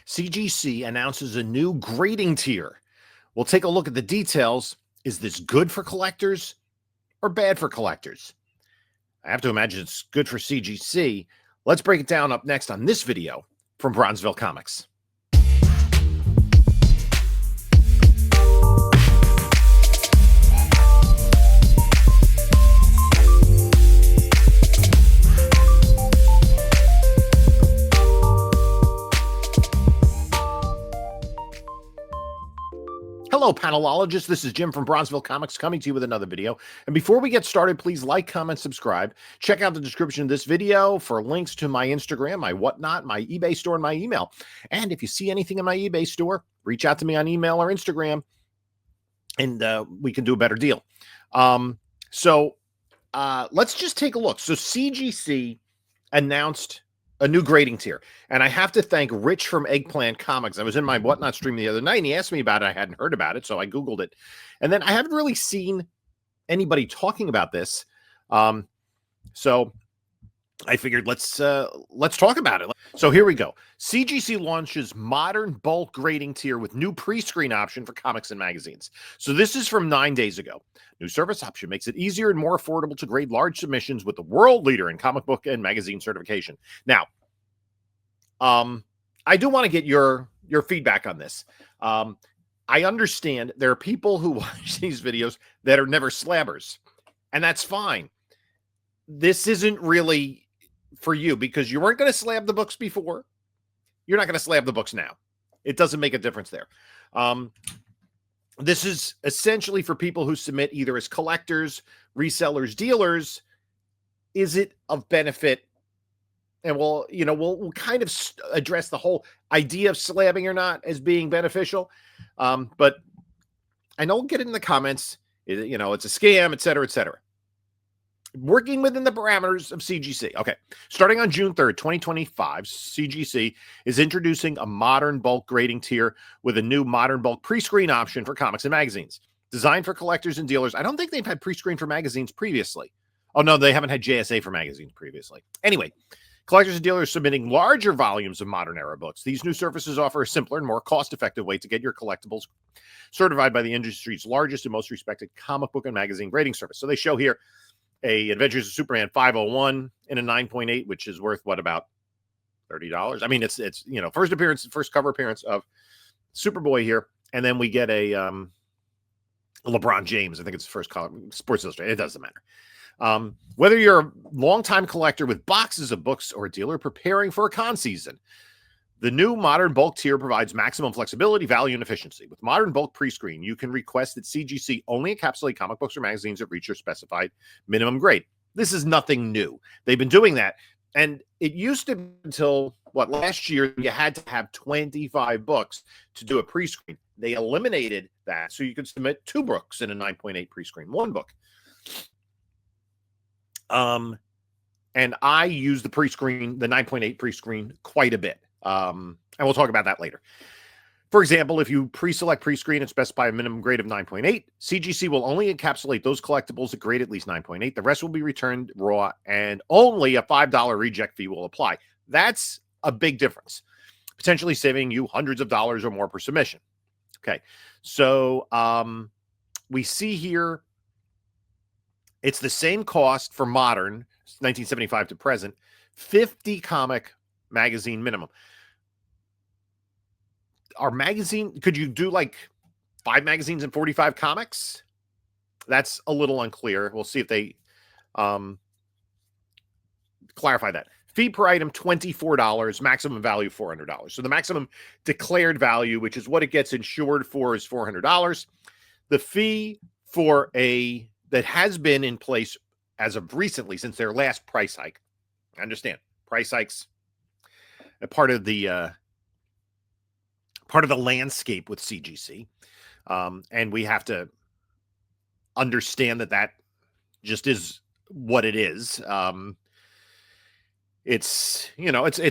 CGC announces a new grading tier. We'll take a look at the details. Is this good for collectors or bad for collectors? I have to imagine it's good for CGC. Let's break it down up next on this video from Bronzeville Comics. Hello, panelologists. This is Jim from Bronzeville Comics coming to you with another video. And before we get started, please like, comment, subscribe. Check out the description of this video for links to my Instagram, my whatnot, my eBay store, and my email. And if you see anything in my eBay store, reach out to me on email or Instagram, and we can do a better deal. Let's just take a look. So CGC announced a new grading tier. And I have to thank Rich from Eggplant Comics. I was in my Whatnot stream the other night, and he asked me about it. I hadn't heard about it, so I Googled it. And then I haven't really seen anybody talking about this. So I figured let's talk about it. So here we go. CGC launches modern bulk grading tier with new pre-screen option for comics and magazines. So this is from 9 days ago. New service option makes it easier and more affordable to grade large submissions with the world leader in comic book and magazine certification. Now, I do want to get your feedback on this. I understand there are people who watch these videos that are never slabbers, and that's fine. This isn't really for you because you weren't going to slab the books before. You're not going to slab the books now. It doesn't make a difference there. This is essentially for people who submit either as collectors, resellers, dealers. Is it of benefit? And we'll kind of address the whole idea of slabbing or not as being beneficial. But I know we'll get it in the comments. It's a scam, et cetera, et cetera. Working within the parameters of CGC. Okay. Starting on June 3rd, 2025, CGC is introducing a modern bulk grading tier with a new modern bulk pre-screen option for comics and magazines. Designed for collectors and dealers. I don't think they've had pre-screen for magazines previously. Oh, no, they haven't had JSA for magazines previously. Anyway, collectors and dealers submitting larger volumes of modern era books. These new services offer a simpler and more cost-effective way to get your collectibles certified by the industry's largest and most respected comic book and magazine grading service. So they show here a Adventures of Superman 501 in a 9.8, which is worth what, about $30? I mean, it's first cover appearance of Superboy here, and then we get a LeBron James. I think it's the first color, Sports Illustrated. It doesn't matter. Whether you're a longtime collector with boxes of books or a dealer preparing for a con season, the new modern bulk tier provides maximum flexibility, value, and efficiency. With modern bulk pre-screen, you can request that CGC only encapsulate comic books or magazines that reach your specified minimum grade. This is nothing new. They've been doing that. And it used to be until, last year, you had to have 25 books to do a pre-screen. They eliminated that, so you could submit 2 books in a 9.8 pre-screen, 1 book. And I use the pre-screen, the 9.8 pre-screen quite a bit. And we'll talk about that later. For example, if you pre-select pre-screen and specify a minimum grade of 9.8, CGC will only encapsulate those collectibles that grade at least 9.8. The rest will be returned raw, and only a $5 reject fee will apply. That's a big difference, potentially saving you hundreds of dollars or more per submission. Okay, so we see here it's the same cost for modern, 1975 to present, 50 comic magazine minimum. Our magazine, could you do like 5 magazines and 45 comics? That's a little unclear. We'll see if they clarify that. Fee per item, $24, maximum value, $400. So the maximum declared value, which is what it gets insured for, is $400. The fee for that has been in place as of recently, since their last price hike. I understand price hikes, a part of the landscape with CGC, and we have to understand that just is what it is. It's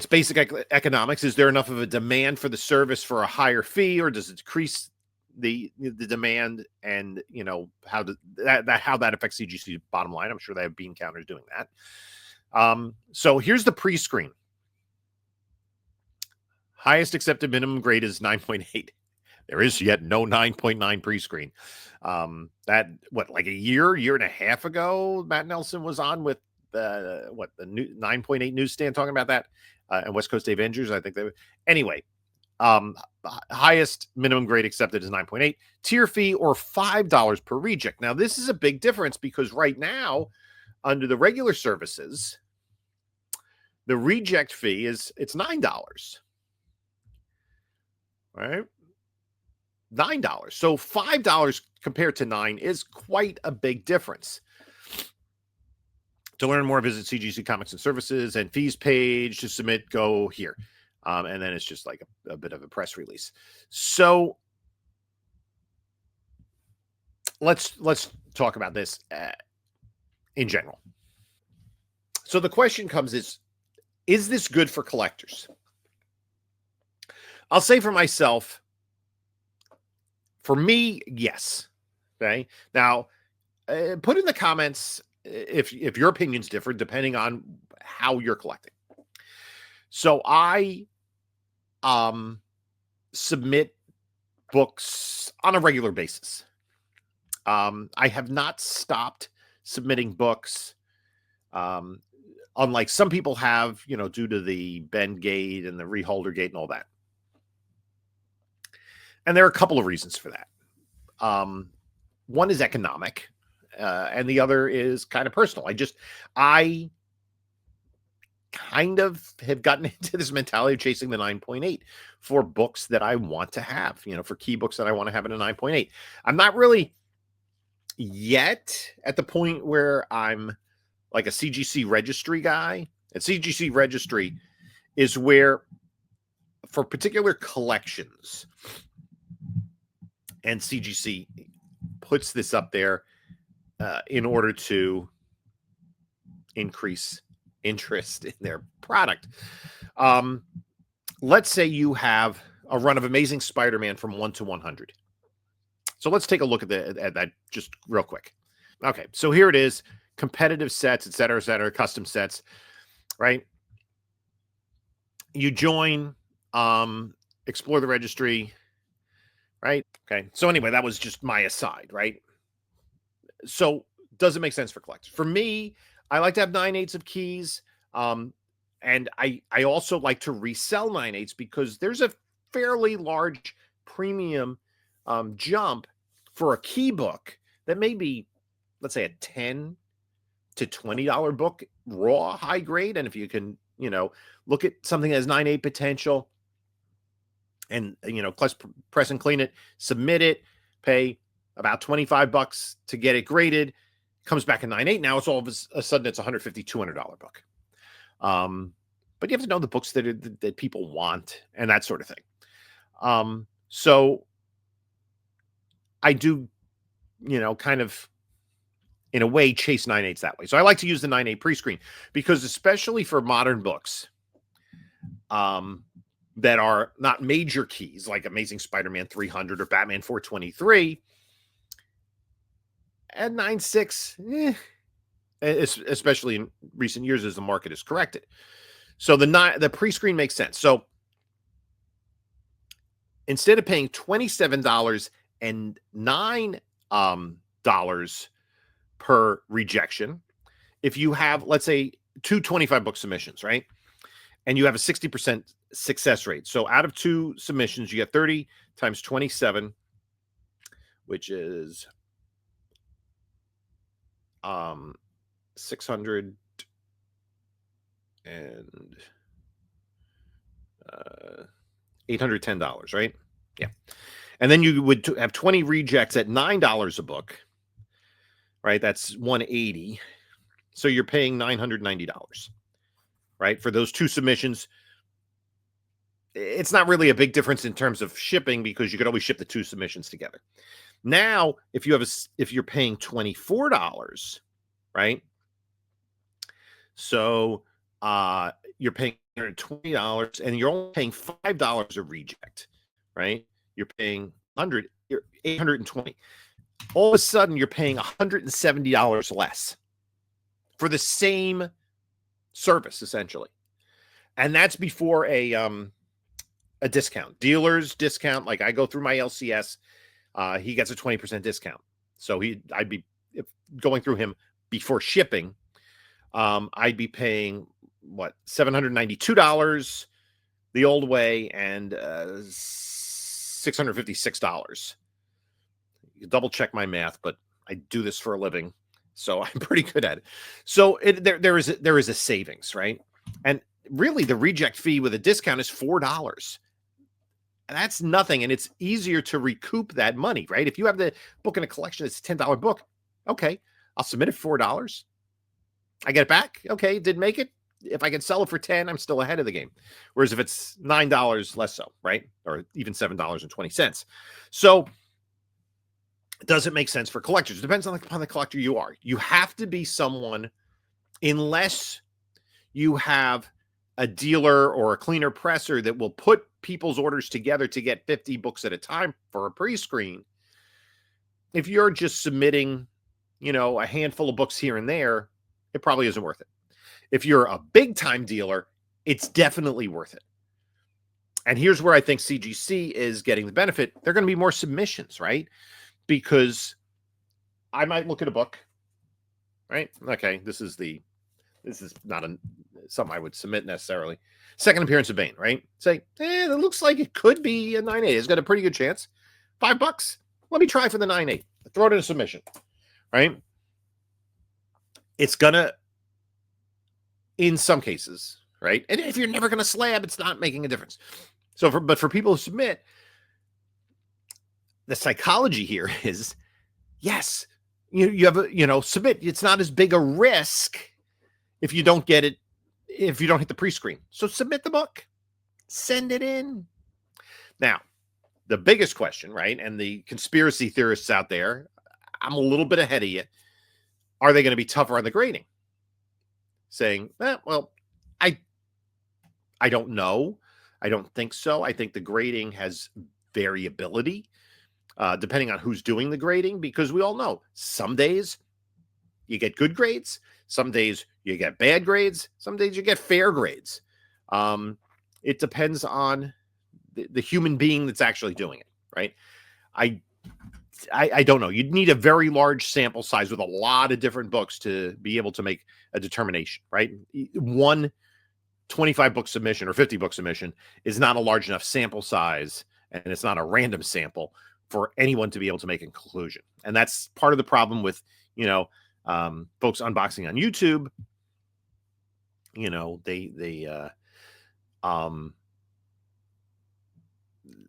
basic economics. Is there enough of a demand for the service for a higher fee, or does it decrease the demand? And how that affects CGC's bottom line? I'm sure they have bean counters doing that. So here's the pre-screen. Highest accepted minimum grade is 9.8. There is yet no 9.9 prescreen. That like a year and a half ago, Matt Nelson was on with the new 9.8 newsstand talking about that, and West Coast Avengers. I think anyway. Highest minimum grade accepted is 9.8. Tier fee or $5 per reject. Now this is a big difference because right now, under the regular services, the reject fee it's $9. Right? $9. So $5 compared to $9 is quite a big difference. To learn more, visit CGC Comics and Services and fees page. To submit, go here. And then it's just like a bit of a press release. So let's talk about this in general. So the question comes is this good for collectors? I'll say for myself, for me, yes. Okay. Now, put in the comments if your opinion's different, depending on how you're collecting. So I submit books on a regular basis. I have not stopped submitting books, unlike some people have, due to the Bend Gate and the Reholder Gate and all that. And there are a couple of reasons for that. One is economic, and the other is kind of personal. I kind of have gotten into this mentality of chasing the 9.8 for books that I want to have, for key books that I want to have in a 9.8. I'm not really yet at the point where I'm like a CGC registry guy. A CGC registry is where, for particular collections, and CGC puts this up there in order to increase interest in their product. Let's say you have a run of Amazing Spider-Man from 1 to 100. So let's take a look at that just real quick. Okay, so here it is: competitive sets, et cetera, custom sets, right? You join, explore the registry, right? Okay, so anyway, that was just my aside, right? So does it make sense for collectors? For me, I like to have 9/8 of keys. And I also like to resell 9/8 because there's a fairly large premium jump for a key book that may be, let's say, a $10 to $20 book, raw high grade. And if you can, look at something that has 9/8 potential and, press and clean it, submit it, pay about $25 to get it graded, comes back in 9/8. Now it's all of a sudden it's $150, $200 book. But you have to know the books that people want and that sort of thing. So I do, kind of, in a way, chase 9/8s that way. So I like to use the 9/8 prescreen because, especially for modern books, that are not major keys like Amazing Spider-Man 300 or Batman 423, at 9/6, especially in recent years as the market has corrected. So the prescreen makes sense. So instead of paying $27 and $9 per rejection, if you have, let's say, 2 25-book submissions, right? And you have a 60% success rate. So out of 2 submissions, you get 30 times 27, which is 600 and $810, right? Yeah. And then you would have 20 rejects at $9 a book, right? That's 180. So you're paying $990, right? For those 2 submissions. It's not really a big difference in terms of shipping because you could always ship the 2 submissions together. Now, if you're paying $24, right? So you're paying $120 and you're only paying $5 a reject, right? You're paying you're $820. All of a sudden, you're paying $170 less for the same service, essentially. And that's before a a discount. Dealers discount, like I go through my LCS, he gets a 20% discount. So I'd be going through him before shipping. I'd be paying what, $792 the old way and $656. You double check my math, but I do this for a living, so I'm pretty good at it. So there is a savings, right? And really, the reject fee with a discount is $4. And that's nothing, and it's easier to recoup that money, right? If you have the book in a collection, it's a $10 book. Okay, I'll submit it for $4. I get it back. Okay, didn't make it. If I can sell it for 10, I'm still ahead of the game. Whereas if it's $9, less so, right? Or even $7.20. So does it make sense for collectors? It depends upon the collector you are. You have to be someone, unless you have a dealer or a cleaner presser that will put people's orders together to get 50 books at a time for a pre-screen. If you're just submitting, a handful of books here and there, it probably isn't worth it. If you're a big time dealer, it's definitely worth it. And here's where I think CGC is getting the benefit. They're going to be more submissions, right? Because I might look at a book, right? Okay, this is not something I would submit necessarily. Second appearance of Bane, right? Say, it looks like it could be a 9.8. It's got a pretty good chance. $5. Let me try for the 9.8. Throw it in a submission, right? It's gonna, in some cases, right? And if you're never gonna slab, it's not making a difference. But for people who submit, the psychology here is, yes, you have submit. It's not as big a risk if you don't get it, if you don't hit the pre-screen. So submit the book, send it in. Now, the biggest question, right? And the conspiracy theorists out there, I'm a little bit ahead of you. Are they going to be tougher on the grading? Saying, well, I don't know. I don't think so. I think the grading has variability depending on who's doing the grading, because we all know some days you get good grades, some days you get bad grades, some days you get fair grades. It depends on the human being that's actually doing it, right? I don't know. You'd need a very large sample size with a lot of different books to be able to make a determination, right? One 25 book submission or 50 book submission is not a large enough sample size, and it's not a random sample for anyone to be able to make a conclusion. And that's part of the problem with, folks unboxing on YouTube.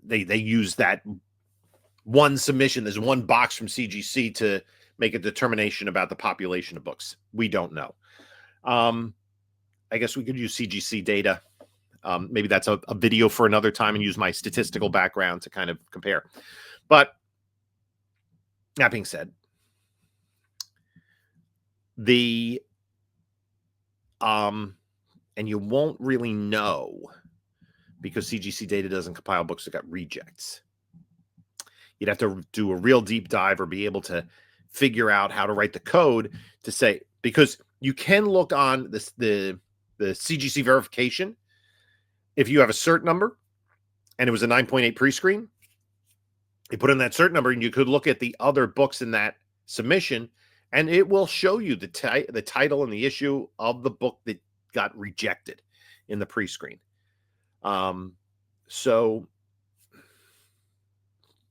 They use that one submission, there's one box from CGC to make a determination about the population of books. We don't know. I guess we could use CGC data. Maybe that's a video for another time, and use my statistical background to kind of compare. But that being said, and you won't really know because CGC data doesn't compile books that got rejects. You'd have to do a real deep dive or be able to figure out how to write the code to say, because you can look on the CGC verification. If you have a cert number and it was a 9.8 pre-screen, you put in that cert number and you could look at the other books in that submission, and it will show you the title and the issue of the book that got rejected in the pre-screen. So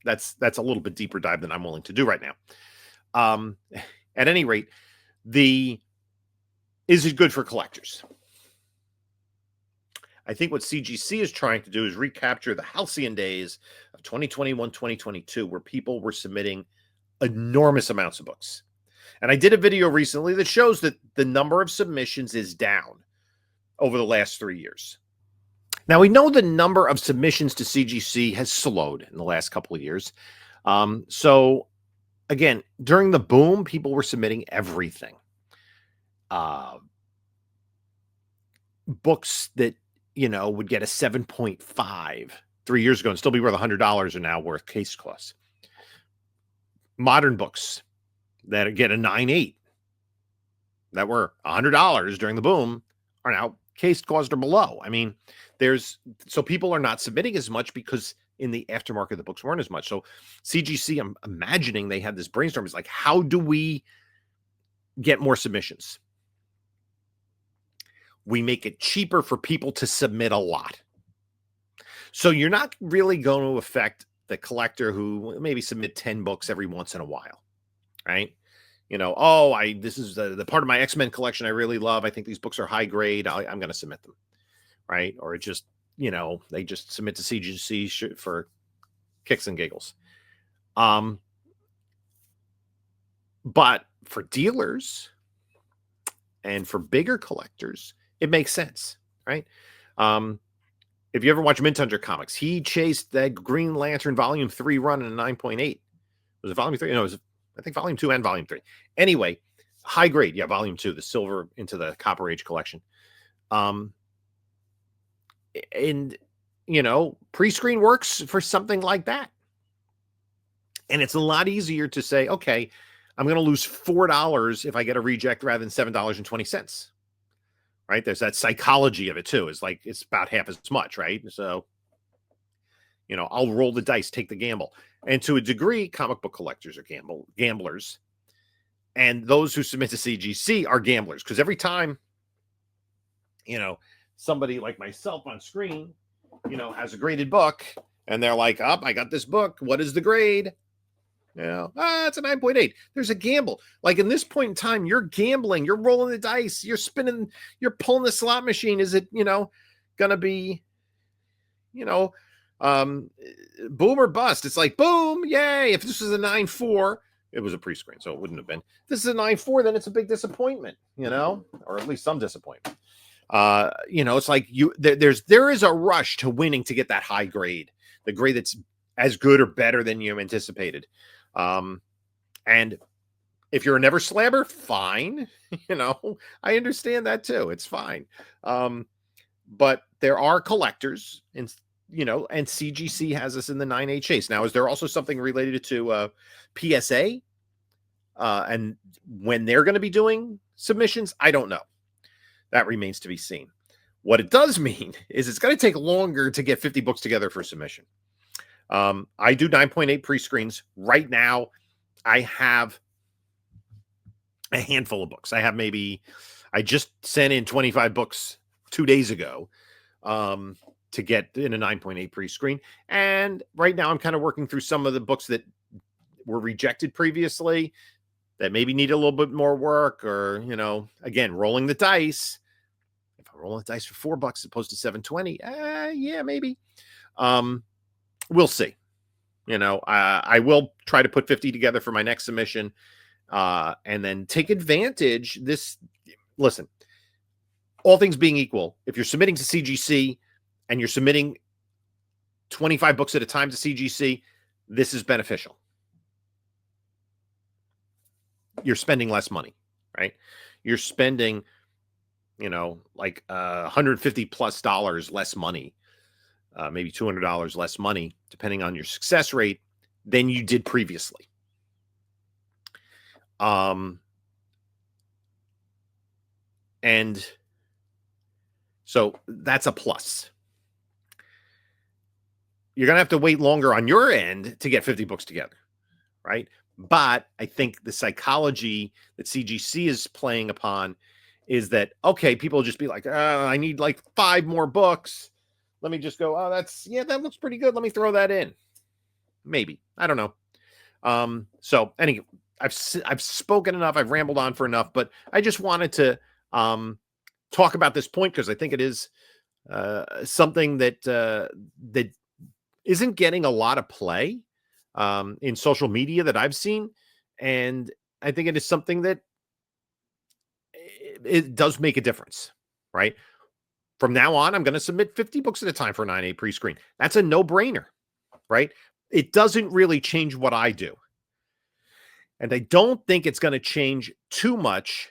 that's a little bit deeper dive than I'm willing to do right now. At any rate, is it good for collectors? I think what CGC is trying to do is recapture the halcyon days of 2021, 2022, where people were submitting enormous amounts of books. And I did a video recently that shows that the number of submissions is down over the last 3 years. Now, we know the number of submissions to CGC has slowed in the last couple of years. So, again, during the boom, people were submitting everything. Books that, would get a 7.5 3 years ago and still be worth $100 are now worth case costs. Modern books that get a 9.8 that were $100 during the boom are now case cost or below. I mean, so people are not submitting as much because in the aftermarket, the books weren't as much. So CGC, I'm imagining they had this brainstorm. It's like, how do we get more submissions? We make it cheaper for people to submit a lot. So you're not really going to affect the collector who maybe submit 10 books every once in a while, right? This is the part of my X-Men collection I really love. I think these books are high grade. I'm going to submit them, right? Or it just, they just submit to CGC for kicks and giggles. But for dealers and for bigger collectors, it makes sense, right? If you ever watch Mint Hunter comics, he chased that Green Lantern Volume 3 run in a 9.8. Was it Volume 3? No, it was, I think, Volume 2 and Volume 3. Anyway, high grade. Yeah, Volume 2, the Silver into the Copper Age collection. And, Prescreen works for something like that. And it's a lot easier to say, okay, I'm going to lose $4 if I get a reject rather than $7.20. Right? There's that psychology of it too. It's like, it's about half as much, right? So, I'll roll the dice, take the gamble. And to a degree, comic book collectors are gamblers. And those who submit to CGC are gamblers. Because every time, somebody like myself on screen, has a graded book, and they're like, I got this book. What is the grade? It's a 9.8. There's a gamble. Like in this point in time, you're gambling, you're rolling the dice, you're spinning, you're pulling the slot machine. Is it, gonna be, boom or bust? It's like, boom, yay. If this was a 9.4, it was a pre-screen, so it wouldn't have been. If this is a 9.4, then it's a big disappointment, or at least some disappointment. It's like there is a rush to winning to get that high grade, the grade that's as good or better than you anticipated. And if you're a never slammer, fine. I understand that too. It's fine. But there are collectors and CGC has us in the 9.8 chase. Now, is there also something related to PSA? And when they're going to be doing submissions? I don't know. That remains to be seen. What it does mean is it's going to take longer to get 50 books together for submission. I do 9.8 pre-screens. Right now, I have a handful of books. I just sent in 25 books 2 days ago to get in a 9.8 pre-screen. And right now, I'm kind of working through some of the books that were rejected previously that maybe need a little bit more work or, again, rolling the dice. If I'm rolling the dice for $4 as opposed to $7.20, yeah, maybe. We'll see. I will try to put 50 together for my next submission and then take advantage. Listen, all things being equal, if you're submitting to CGC and you're submitting 25 books at a time to CGC, this is beneficial. You're spending less money, right? You're spending, like $150+ less money. Maybe $200 less money, depending on your success rate, than you did previously. And so that's a plus. You're going to have to wait longer on your end to get 50 books together, right? But I think the psychology that CGC is playing upon is that, okay, people will just be like, I need like 5 more books. Let me just go, that looks pretty good. Let me throw that in. Maybe. I don't know. So anyway, I've spoken enough. I've rambled on for enough, but I just wanted to talk about this point because I think it is something that isn't getting a lot of play in social media that I've seen. And I think it is something that it does make a difference, right? From now on, I'm going to submit 50 books at a time for 9.8 pre-screen. That's a no-brainer, right? It doesn't really change what I do. And I don't think it's going to change too much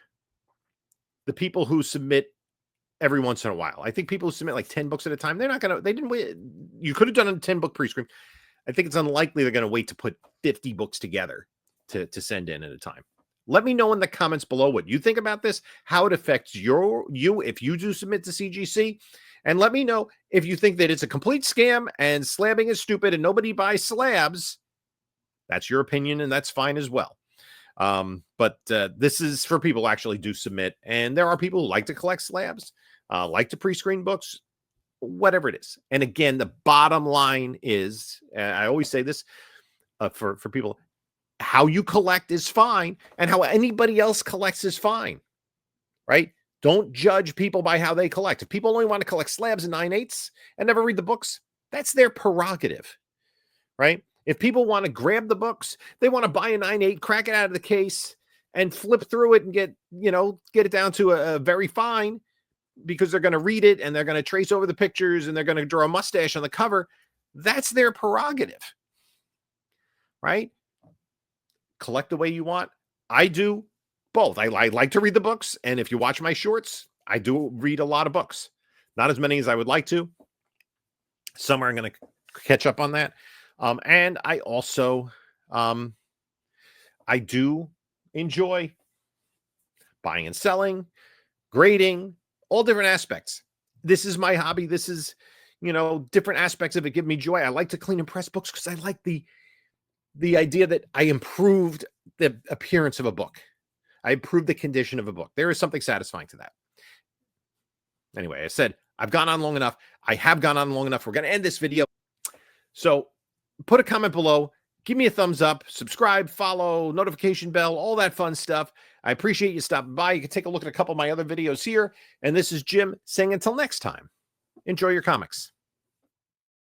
the people who submit every once in a while. I think people who submit like 10 books at a time, they didn't wait. You could have done a 10-book pre-screen. I think it's unlikely they're going to wait to put 50 books together to send in at a time. Let me know in the comments below what you think about this, how it affects you if you do submit to CGC, and let me know if you think that it's a complete scam and slabbing is stupid and nobody buys slabs. That's your opinion, and that's fine as well. But this is for people who actually do submit, and there are people who like to collect slabs, like to pre-screen books, whatever it is. And again, the bottom line is, and I always say this for people, how you collect is fine, and how anybody else collects is fine, right? Don't judge people by how they collect. If people only want to collect slabs and 9/8 and never read the books, that's their prerogative, right? If people want to grab the books, they want to buy a 9/8, crack it out of the case, and flip through it and get it down to a very fine, because they're going to read it and they're going to trace over the pictures and they're going to draw a mustache on the cover. That's their prerogative, right? Collect the way you want. I do both. I like to read the books, and if you watch my shorts, I do read a lot of books. Not as many as I would like to. Somewhere I'm going to catch up on that. And I also, I do enjoy buying and selling, grading, all different aspects. This is my hobby. This is, different aspects of it give me joy. I like to clean and press books because I like the idea that I improved the appearance of a book. I improved the condition of a book. There is something satisfying to that. Anyway, I said, I've gone on long enough. I have gone on long enough. We're going to end this video. So put a comment below. Give me a thumbs up, subscribe, follow, notification bell, all that fun stuff. I appreciate you stopping by. You can take a look at a couple of my other videos here. And this is Jim saying until next time, enjoy your comics.